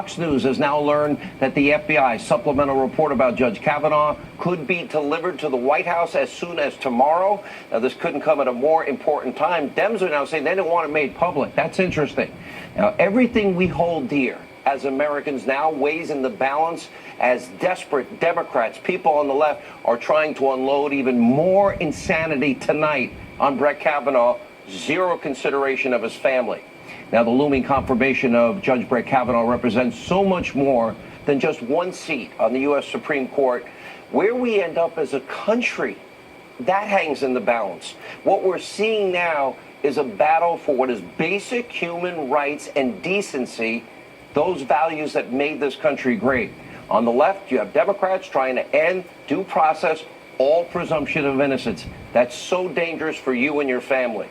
Fox News has now learned that the FBI supplemental report about Judge Kavanaugh could be delivered to the White House as soon as tomorrow. Now, this couldn't come at a more important time. Dems are now saying they don't want it made public. That's interesting. Now, everything we hold dear as Americans now weighs in the balance as desperate Democrats, people on the left, are trying to unload even more insanity tonight on Brett Kavanaugh, zero consideration of his family. Now, the looming confirmation of Judge Brett Kavanaugh represents so much more than just one seat on the U.S. Supreme Court. Where we end up as a country, that hangs in the balance. What we're seeing now is a battle for what is basic human rights and decency, those values that made this country great. On the left, you have Democrats trying to end due process, all presumption of innocence. That's so dangerous for you and your family.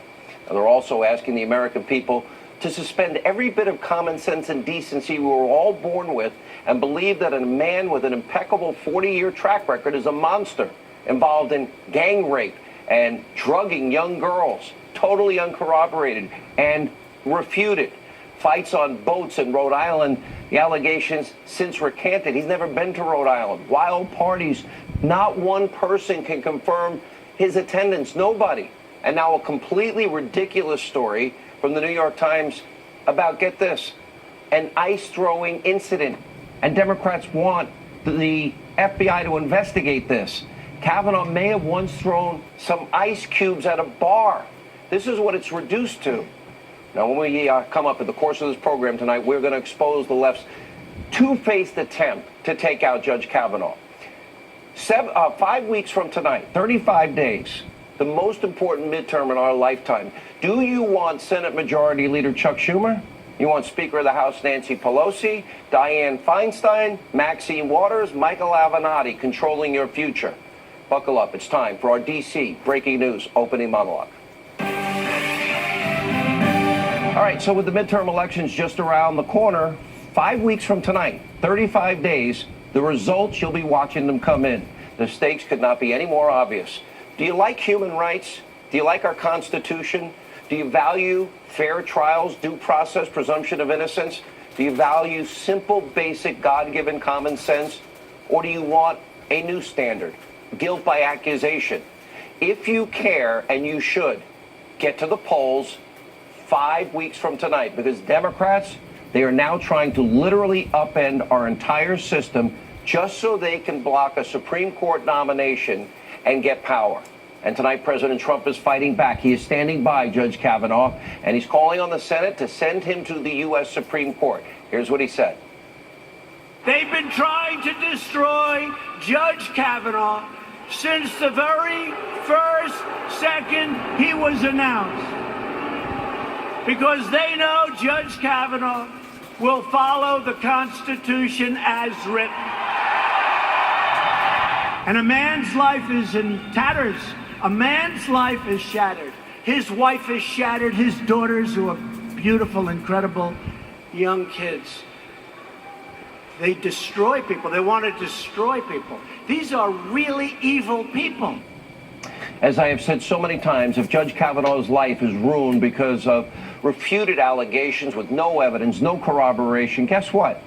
And they're also asking the American people to suspend every bit of common sense and decency we were all born with and believe that a man with an impeccable 40-year track record is a monster involved in gang rape and drugging young girls, totally uncorroborated and refuted. Fights on boats in Rhode Island, the allegations since recanted. He's never been to Rhode Island. Wild parties, not one person can confirm his attendance, nobody. And now a completely ridiculous story from the New York Times about, get this, an ice throwing incident. And Democrats want the FBI to investigate this. Kavanaugh may have once thrown some ice cubes at a bar. This is what it's reduced to. Now, when we come up in the course of this program tonight, we're going to expose the left's two-faced attempt to take out Judge Kavanaugh. 5 weeks from tonight, 35 days, the most important midterm in our lifetime. Do you want Senate Majority Leader Chuck Schumer? You want Speaker of the House Nancy Pelosi, Dianne Feinstein, Maxine Waters, Michael Avenatti controlling your future? Buckle up. It's time for our D.C. breaking news opening monologue. All right, so with the midterm elections just around the corner, 5 weeks from tonight, 35 days, the results, you'll be watching them come in. The stakes could not be any more obvious. Do you like human rights? Do you like our Constitution? Do you value fair trials, due process, presumption of innocence? Do you value simple, basic, God-given common sense? Or do you want a new standard, guilt by accusation? If you care, and you should, get to the polls 5 weeks from tonight, because Democrats, they are now trying to literally upend our entire system just so they can block a Supreme Court nomination and get power. And tonight, President Trump is fighting back. He is standing by Judge Kavanaugh, and he's calling on the Senate to send him to the U.S. Supreme Court. Here's what he said. They've been trying to destroy Judge Kavanaugh since the very first second he was announced, because they know Judge Kavanaugh will follow the Constitution as written. And a man's life is in tatters. A man's life is shattered. His wife is shattered. His daughters, who are beautiful, incredible young kids. They destroy people. They want to destroy people. These are really evil people. As I have said so many times, if Judge Kavanaugh's life is ruined because of refuted allegations with no evidence, no corroboration, guess what?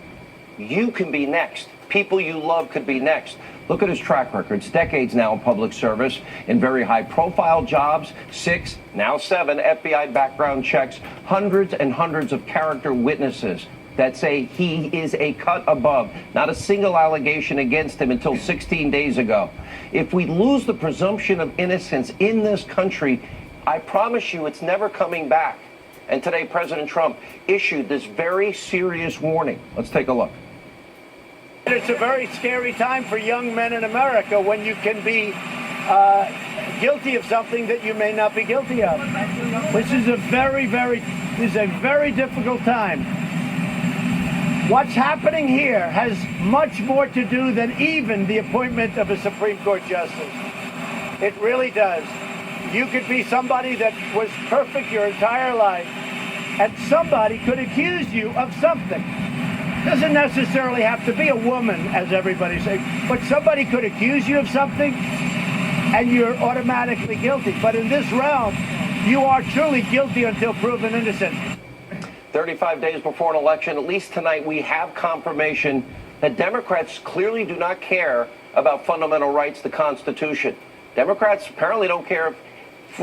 You can be next. People you love could be next. Look at his track record. It's decades now in public service, in very high-profile jobs, 6, now 7 FBI background checks, hundreds and hundreds of character witnesses that say he is a cut above. Not a single allegation against him until 16 days ago. If we lose the presumption of innocence in this country, I promise you it's never coming back. And today, President Trump issued this very serious warning. Let's take a look. It's a very scary time for young men in America when you can be guilty of something that you may not be guilty of. This is a very difficult time. What's happening here has much more to do than even the appointment of a Supreme Court justice. It really does. You could be somebody that was perfect your entire life, and somebody could accuse you of something. Doesn't necessarily have to be a woman, as everybody says, but somebody could accuse you of something, and you're automatically guilty. But in this realm, you are truly guilty until proven innocent. 35 days before an election, at least tonight, we have confirmation that Democrats clearly do not care about fundamental rights, the Constitution. Democrats apparently don't care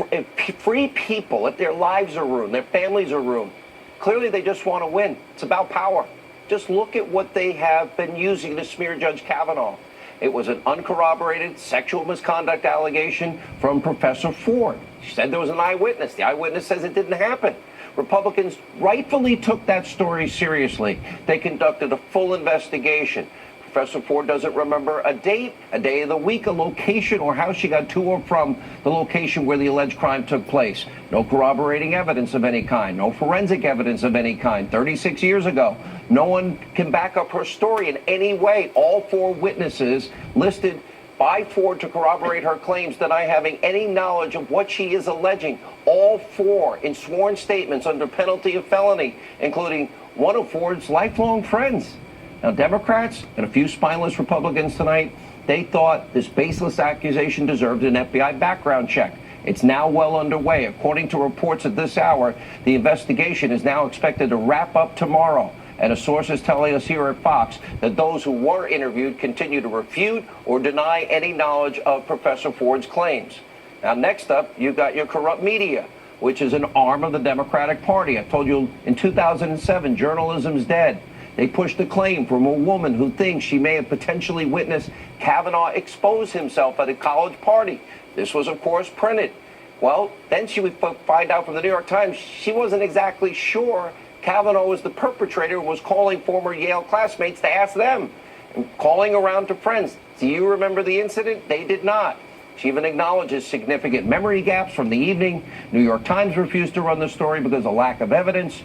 if free people, if their lives are ruined, their families are ruined. Clearly, they just want to win. It's about power. Just look at what they have been using to smear Judge Kavanaugh. It was an uncorroborated sexual misconduct allegation from Professor Ford. She said there was an eyewitness. The eyewitness says it didn't happen. Republicans rightfully took that story seriously. They conducted a full investigation. Professor Ford doesn't remember a date, a day of the week, a location, or how she got to or from the location where the alleged crime took place. No corroborating evidence of any kind, no forensic evidence of any kind. 36 years ago, no one can back up her story in any way. All four witnesses listed by Ford to corroborate her claims deny having any knowledge of what she is alleging. All four in sworn statements under penalty of felony, including one of Ford's lifelong friends. Now, Democrats and a few spineless Republicans tonight, they thought this baseless accusation deserved an FBI background check. It's now well underway. According to reports at this hour, the investigation is now expected to wrap up tomorrow. And a source is telling us here at Fox that those who were interviewed continue to refute or deny any knowledge of Professor Ford's claims. Now, next up, you've got your corrupt media, which is an arm of the Democratic Party. I told you in 2007, journalism's dead. They pushed a claim from a woman who thinks she may have potentially witnessed Kavanaugh expose himself at a college party. This was, of course, printed. Well, then she would find out from the New York Times she wasn't exactly sure Kavanaugh was the perpetrator and was calling former Yale classmates to ask them and calling around to friends. Do you remember the incident? They did not. She even acknowledges significant memory gaps from the evening. New York Times refused to run the story because of lack of evidence.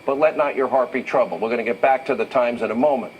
But let not your heart be troubled. We're going to get back to the Times in a moment.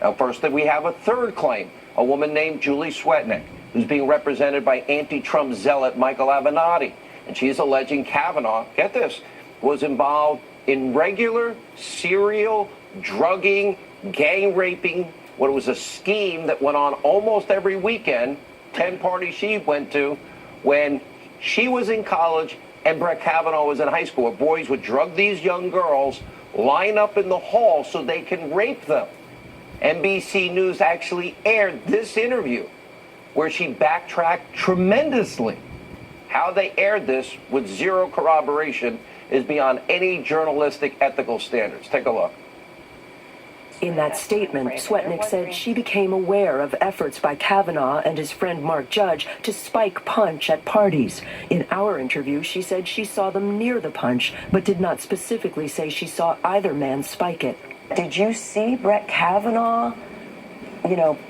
Now, first, we have a third claim, a woman named Julie Swetnick, who's being represented by anti-Trump zealot Michael Avenatti. And she's alleging Kavanaugh, get this, was involved in regular, serial, drugging, gang raping, what was a scheme that went on almost every weekend, 10 parties she went to, when she was in college and Brett Kavanaugh was in high school, where boys would drug these young girls, line up in the hall so they can rape them. NBC News actually aired this interview where she backtracked tremendously. How they aired this with zero corroboration is beyond any journalistic ethical standards. Take a look. In that statement, Swetnick said she became aware of efforts by Kavanaugh and his friend Mark Judge to spike punch at parties. In our interview, she said she saw them near the punch, but did not specifically say she saw either man spike it. Did you see Brett Kavanaugh,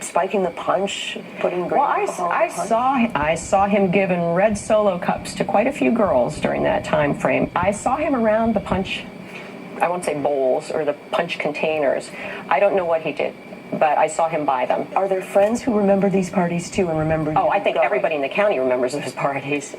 spiking the punch, putting green alcohol? Well, I saw him giving red Solo cups to quite a few girls during that time frame. I saw him around the punch, I won't say bowls or the punch containers. I don't know what he did, but I saw him buy them. Are there friends who remember these parties too and remember? Oh, I think everybody in the county remembers those parties,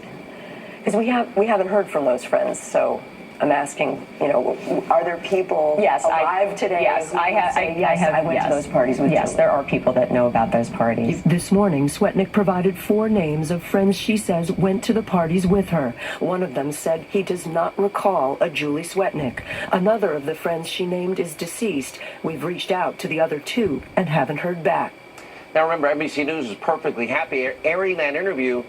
because we haven't heard from those friends. So I'm asking, are there people alive today? Yes, I have. I went to those parties with you. Yes, there are people that know about those parties. This morning, Swetnick provided 4 names of friends she says went to the parties with her. One of them said he does not recall a Julie Swetnick. Another of the friends she named is deceased. We've reached out to the other 2 and haven't heard back. Now, remember, NBC News is perfectly happy airing that interview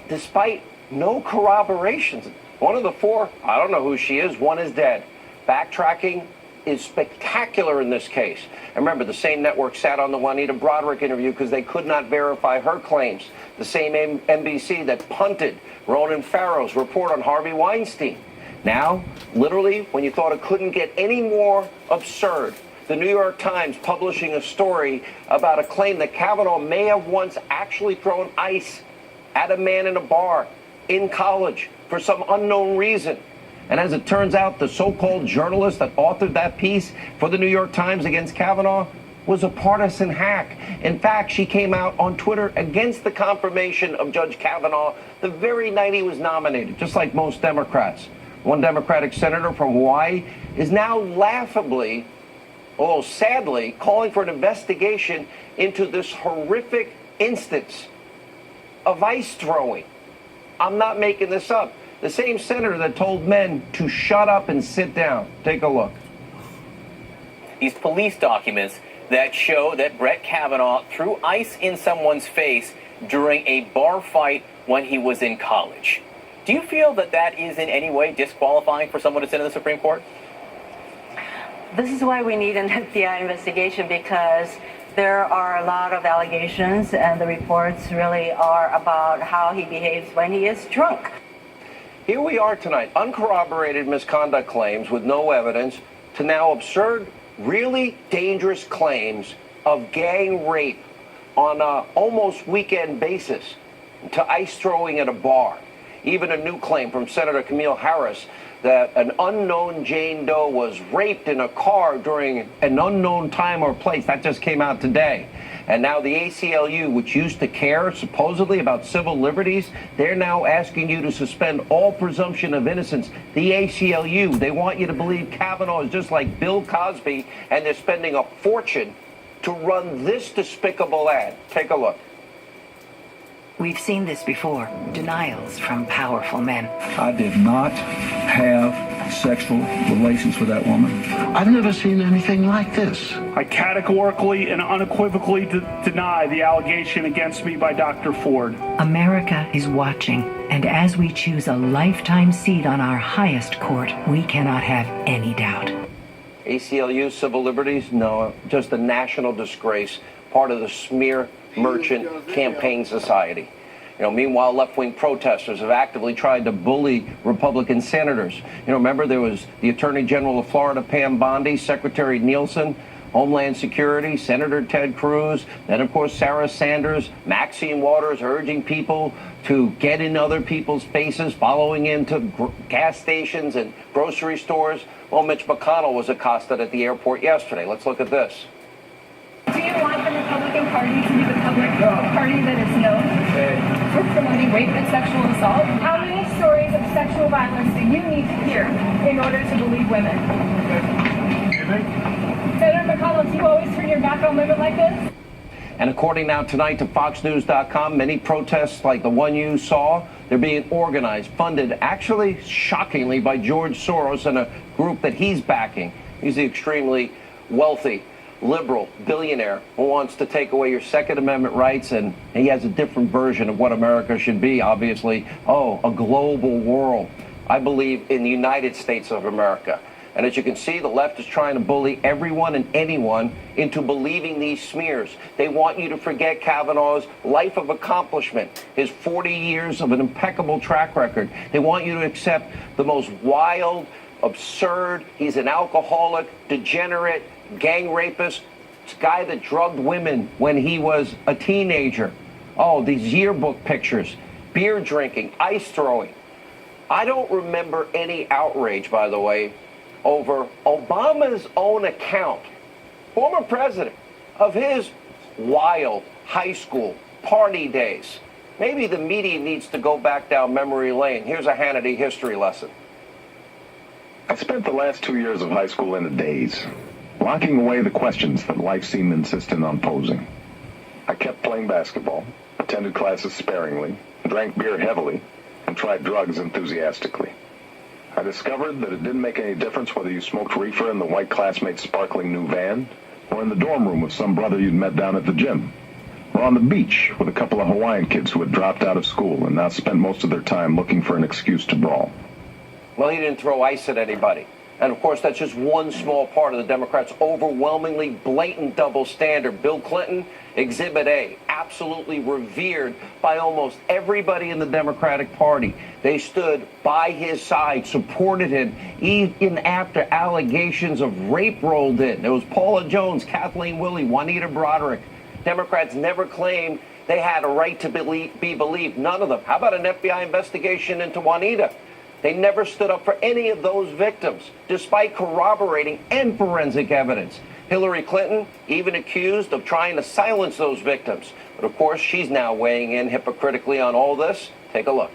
despite no corroborations. One of the 4, I don't know who she is, one is dead. Backtracking is spectacular in this case. And remember, the same network sat on the Juanita Broderick interview because they could not verify her claims. The same NBC that punted Ronan Farrow's report on Harvey Weinstein. Now, literally, when you thought it couldn't get any more absurd, the New York Times publishing a story about a claim that Kavanaugh may have once actually thrown ice at a man in a bar in college for some unknown reason. And as it turns out, the so-called journalist that authored that piece for the New York Times against Kavanaugh was a partisan hack. In fact, she came out on Twitter against the confirmation of Judge Kavanaugh the very night he was nominated, just like most Democrats. One Democratic senator from Hawaii is now laughably, although sadly, calling for an investigation into this horrific instance of ice throwing. I'm not making this up. The same senator that told men to shut up and sit down. Take a look. These police documents that show that Brett Kavanaugh threw ice in someone's face during a bar fight when he was in college. Do you feel that that is in any way disqualifying for someone to sit in the Supreme Court? This is why we need an FBI investigation, because there are a lot of allegations and the reports really are about how he behaves when he is drunk. Here we are tonight, uncorroborated misconduct claims with no evidence to now absurd, really dangerous claims of gang rape on an almost weekend basis, to ice throwing at a bar. Even a new claim from Senator Camille Harris that an unknown Jane Doe was raped in a car during an unknown time or place. That just came out today. And now the ACLU, which used to care supposedly about civil liberties, they're now asking you to suspend all presumption of innocence. The ACLU, they want you to believe Kavanaugh is just like Bill Cosby, and they're spending a fortune to run this despicable ad. Take a look. We've seen this before, denials from powerful men. I did not have sexual relations with that woman. I've never seen anything like this. I categorically and unequivocally deny the allegation against me by Dr. Ford. America is watching, and as we choose a lifetime seat on our highest court, we cannot have any doubt. ACLU, civil liberties? No, just a national disgrace, part of the smear merchant campaign society. You know, meanwhile, left-wing protesters have actively tried to bully Republican senators. You know, remember there was the Attorney General of Florida, Pam Bondi, Secretary Nielsen, Homeland Security, Senator Ted Cruz, then, of course, Sarah Sanders, Maxine Waters urging people to get in other people's faces, following into gas stations and grocery stores. Well, Mitch McConnell was accosted at the airport yesterday. Let's look at this. Do you want the Republican Party to be the public party that is known for promoting rape and sexual assault? How many stories of sexual violence do you need to hear in order to believe women? Senator McConnell, do you always turn your back on women like this? And according now tonight to FoxNews.com, many protests like the one you saw, they're being organized, funded, actually, shockingly, by George Soros and a group that he's backing. He's the extremely wealthy liberal billionaire who wants to take away your Second Amendment rights, and he has a different version of what America should be, obviously. Oh, a global world. I believe in the United States of America. And as you can see, the left is trying to bully everyone and anyone into believing these smears. They want you to forget Kavanaugh's life of accomplishment, his 40 years of an impeccable track record. They want you to accept the most wild, absurd, he's an alcoholic, degenerate, gang rapist, this guy that drugged women when he was a teenager. Oh, these yearbook pictures, beer drinking, ice throwing. I don't remember any outrage, by the way, over Obama's own account, former president, of his wild high school party days. Maybe the media needs to go back down memory lane. Here's a Hannity history lesson. I spent the last 2 years of high school in a daze, blocking away the questions that life seemed insistent on posing. I kept playing basketball, attended classes sparingly, drank beer heavily, and tried drugs enthusiastically. I discovered that it didn't make any difference whether you smoked reefer in the white classmate's sparkling new van, or in the dorm room with some brother you'd met down at the gym, or on the beach with a couple of Hawaiian kids who had dropped out of school and now spent most of their time looking for an excuse to brawl. Well, he didn't throw ice at anybody. And, of course, that's just one small part of the Democrats' overwhelmingly blatant double standard. Bill Clinton, Exhibit A, absolutely revered by almost everybody in the Democratic Party. They stood by his side, supported him, even after allegations of rape rolled in. There was Paula Jones, Kathleen Willey, Juanita Broderick. Democrats never claimed they had a right to be believed. None of them. How about an FBI investigation into Juanita? They never stood up for any of those victims, despite corroborating and forensic evidence. Hillary Clinton even accused of trying to silence those victims. But of course, she's now weighing in hypocritically on all this. Take a look.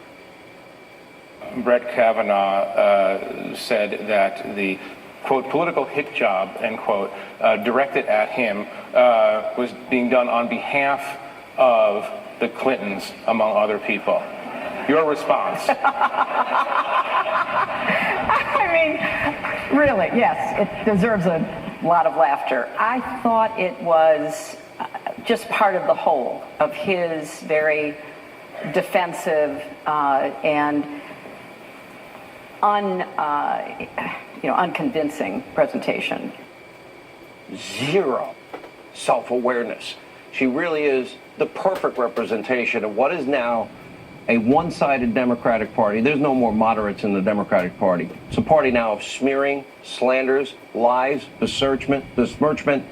Brett Kavanaugh said that the, quote, political hit job, end quote, directed at him was being done on behalf of the Clintons, among other people. Your response. I mean, really, yes, it deserves a lot of laughter. I thought it was just part of the whole of his very defensive and unconvincing presentation. Zero self-awareness. She really is the perfect representation of what is now a one-sided Democratic Party. There's no more moderates in the Democratic Party. It's a party now of smearing, slanders, lies, besmirchment,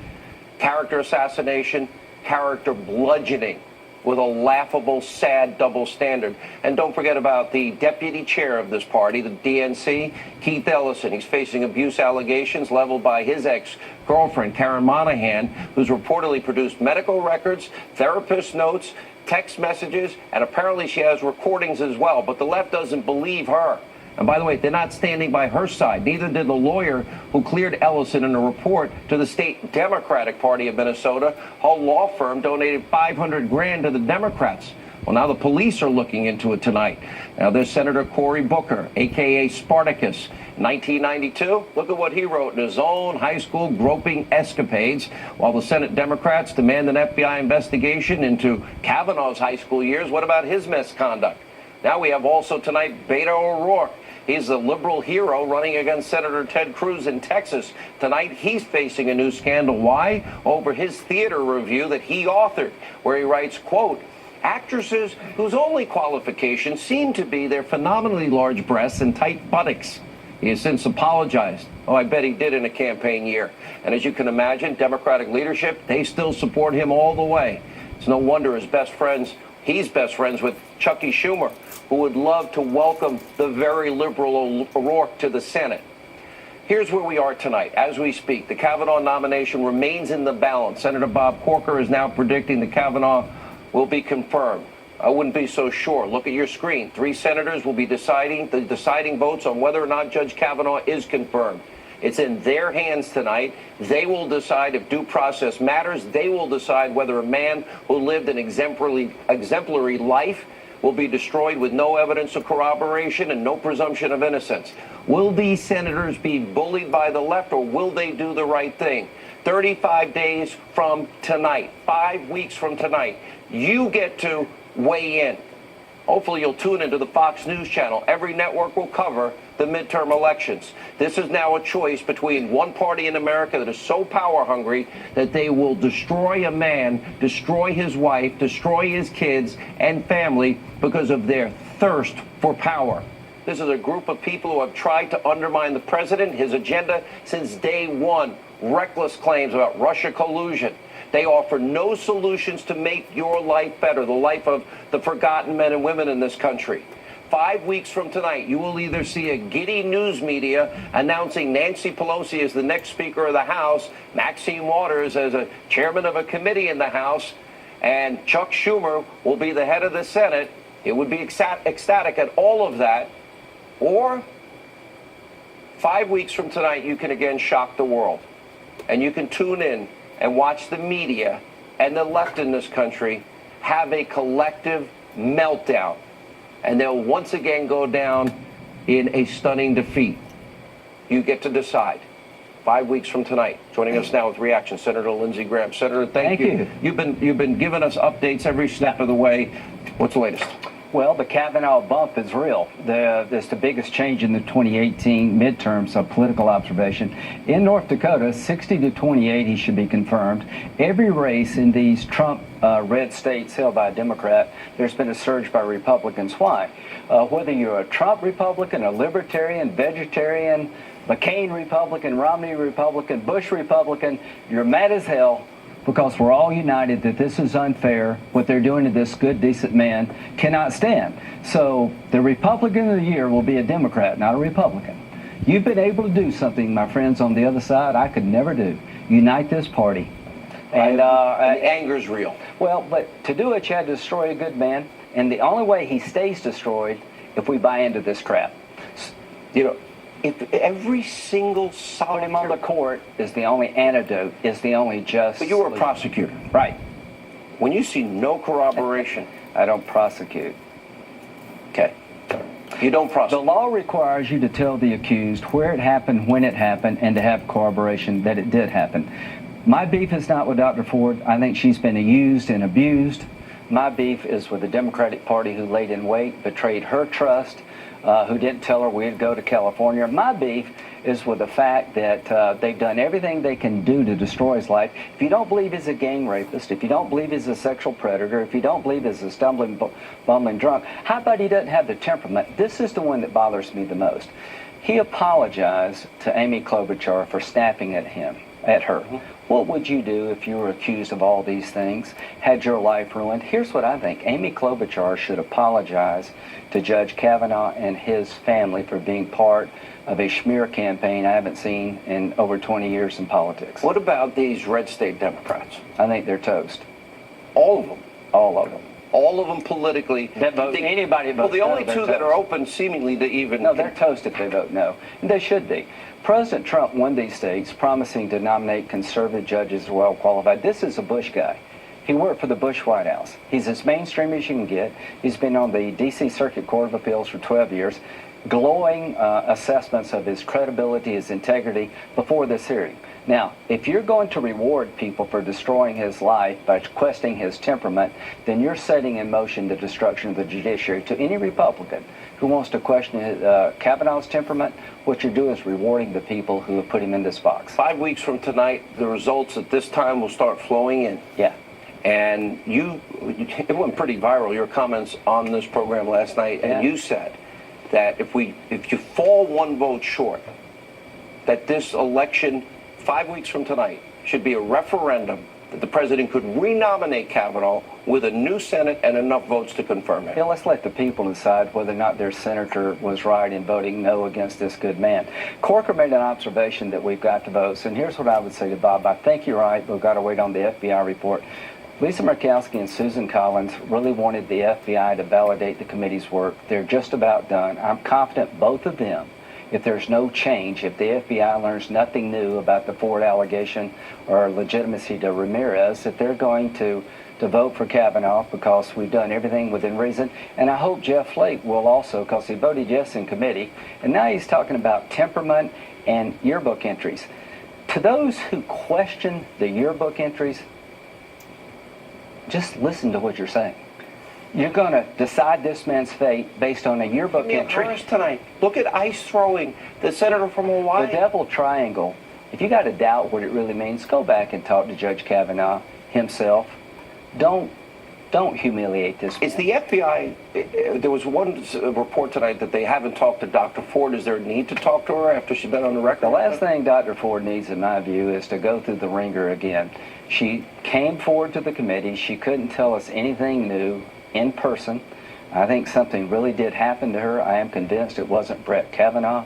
character assassination, character bludgeoning, with a laughable, sad double standard. And don't forget about the deputy chair of this party, the DNC, Keith Ellison. He's facing abuse allegations leveled by his ex-girlfriend, Karen Monahan, who's reportedly produced medical records, therapist notes, text messages, and apparently she has recordings as well. But the left doesn't believe her. And by the way, they're not standing by her side. Neither did the lawyer who cleared Ellison in a report to the state Democratic Party of Minnesota. Her law firm donated $500,000 to the Democrats. Well, now the police are looking into it tonight. Now there's Senator Cory Booker, a.k.a. Spartacus. 1992, look at what he wrote in his own high school groping escapades, while the Senate Democrats demand an FBI investigation into Kavanaugh's high school years. What about his misconduct? Now we have also tonight Beto O'Rourke. He's the liberal hero running against Senator Ted Cruz in Texas. Tonight, he's facing a new scandal. Why? Over his theater review that he authored, where he writes, quote, actresses whose only qualifications seem to be their phenomenally large breasts and tight buttocks. He has since apologized. Oh, I bet he did in a campaign year. And as you can imagine, Democratic leadership, they still support him all the way. It's no wonder he's best friends with Chucky Schumer, who would love to welcome the very liberal O'Rourke to the Senate. Here's where we are tonight. As we speak, the Kavanaugh nomination remains in the balance. Senator Bob Corker is now predicting that Kavanaugh will be confirmed. I wouldn't be so sure. Look at your screen. 3 senators will be deciding votes on whether or not Judge Kavanaugh is confirmed. It's in their hands tonight. They will decide if due process matters. They will decide whether a man who lived an exemplary life will be destroyed with no evidence of corroboration and no presumption of innocence. Will these senators be bullied by the left, or will they do the right thing? 35 days from tonight, 5 weeks from tonight, you get to weigh in. Hopefully you'll tune into the Fox News channel. Every network will cover the midterm elections. This is now a choice between one party in America that is so power hungry that they will destroy a man, destroy his wife, destroy his kids and family because of their thirst for power. This is a group of people who have tried to undermine the president, his agenda since day one. Reckless claims about Russia collusion. They offer no solutions to make your life better, the life of the forgotten men and women in this country. 5 weeks from tonight, you will either see a giddy news media announcing Nancy Pelosi as the next Speaker of the House, Maxine Waters as a chairman of a committee in the House, and Chuck Schumer will be the head of the Senate. It would be ecstatic at all of that. Or 5 weeks from tonight, you can again shock the world. And you can tune in and watch the media and the left in this country have a collective meltdown. And they'll once again go down in a stunning defeat. You get to decide. 5 weeks from tonight. Joining us now with reaction, Senator Lindsey Graham. Senator, thank you. You've been giving us updates every step of the way. What's the latest? Well, the Kavanaugh bump is real. It's the biggest change in the 2018 midterms of political observation. In North Dakota, 60 to 28, he should be confirmed. Every race in these Trump red states held by a Democrat, there's been a surge by Republicans. Why? Whether you're a Trump Republican, a Libertarian, Vegetarian, McCain Republican, Romney Republican, Bush Republican, you're mad as hell, because we're all united that this is unfair. What they're doing to this good, decent man cannot stand. So the Republican of the year will be a Democrat, not a Republican. You've been able to do something, my friends on the other side, I could never do. Unite this party. And the anger's real. Well, but to do it, you had to destroy a good man. And the only way he stays destroyed if we buy into this crap. You know, if every single solitary him on the court is the only antidote, is the only just. But you were a prosecutor. Right. When you see no corroboration. I don't prosecute. Okay. You don't prosecute. The law requires you to tell the accused where it happened, when it happened, and to have corroboration that it did happen. My beef is not with Dr. Ford. I think she's been used and abused. My beef is with the Democratic Party who laid in wait, betrayed her trust, who didn't tell her we'd go to California. My beef is with the fact that they've done everything they can do to destroy his life. If you don't believe he's a gang rapist, if you don't believe he's a sexual predator, if you don't believe he's a stumbling, bumbling drunk, how about he doesn't have the temperament? This is the one that bothers me the most. He apologized to Amy Klobuchar for snapping at her. What would you do if you were accused of all these things, had your life ruined? Here's what I think. Amy Klobuchar should apologize to Judge Kavanaugh and his family for being part of a smear campaign I haven't seen in over 20 years in politics. What about these red state Democrats? I think they're toast. All of them? All of them. All of them politically? That vote, anybody votes well, the only no, two that are open seemingly to even... No, they're toast if they vote no. And they should be. President Trump won these states promising to nominate conservative judges well qualified. This is a Bush guy. He worked for the Bush White House. He's as mainstream as you can get. He's been on the D.C. Circuit Court of Appeals for 12 years. Glowing assessments of his credibility, his integrity before this hearing. Now, if you're going to reward people for destroying his life by questioning his temperament, then you're setting in motion the destruction of the judiciary. To any Republican who wants to question Kavanaugh's temperament, what you're doing is rewarding the people who have put him in this box. 5 weeks from tonight, the results at this time will start flowing in. Yeah. And it went pretty viral, your comments on this program last night, and you said that if you fall one vote short, that this election 5 weeks from tonight should be a referendum that the president could renominate Kavanaugh with a new Senate and enough votes to confirm it. Yeah, let's let the people decide whether or not their senator was right in voting no against this good man. Corker made an observation that we've got to vote, and here's what I would say to Bob. I think you're right. We've got to wait on the FBI report. Lisa Murkowski and Susan Collins really wanted the FBI to validate the committee's work. They're just about done. I'm confident both of them, if there's no change, if the FBI learns nothing new about the Ford allegation or legitimacy to Ramirez, that they're going to vote for Kavanaugh because we've done everything within reason. And I hope Jeff Flake will also, because he voted yes in committee, and now he's talking about temperament and yearbook entries. To those who question the yearbook entries, just listen to what you're saying. You're going to decide this man's fate based on a yearbook entry. Tonight. Look at ice throwing the senator from Hawaii. The devil triangle. If you got to doubt what it really means, go back and talk to Judge Kavanaugh himself. Don't humiliate this man. Is the FBI, there was one report tonight that they haven't talked to Dr. Ford. Is there a need to talk to her after she's been on the record? The last thing Dr. Ford needs, in my view, is to go through the ringer again. She came forward to the committee. She couldn't tell us anything new in person. I think something really did happen to her. I am convinced it wasn't Brett Kavanaugh.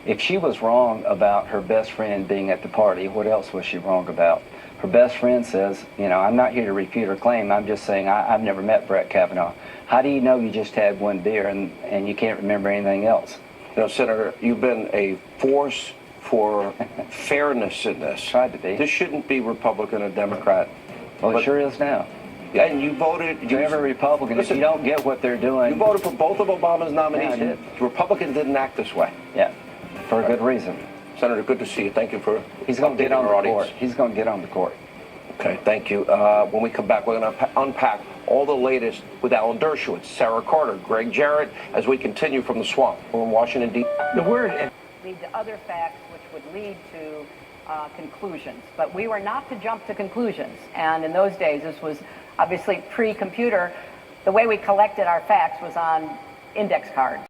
If she was wrong about her best friend being at the party, what else was she wrong about? Her best friend says, I'm not here to refute her claim. I'm just saying I've never met Brett Kavanaugh. How do you know you just had one beer and you can't remember anything else? Senator, you've been a force for fairness in this. Tried to be. This shouldn't be Republican or Democrat. Well, it sure is now. And you voted... Every Republican, listen, if you don't get what they're doing... You voted for both of Obama's nominees. Yeah, I did. Republicans didn't act this way. Yeah, for a good reason. Senator, good to see you. Thank you for... He's going to get on the court. He's going to get on the court. Okay, thank you. When we come back, we're going to unpack all the latest with Alan Dershowitz, Sarah Carter, Greg Jarrett, as we continue from the swamp. We're in Washington, D.C. The word lead to other facts which would lead to conclusions. But we were not to jump to conclusions. And in those days, this was obviously pre-computer. The way we collected our facts was on index cards.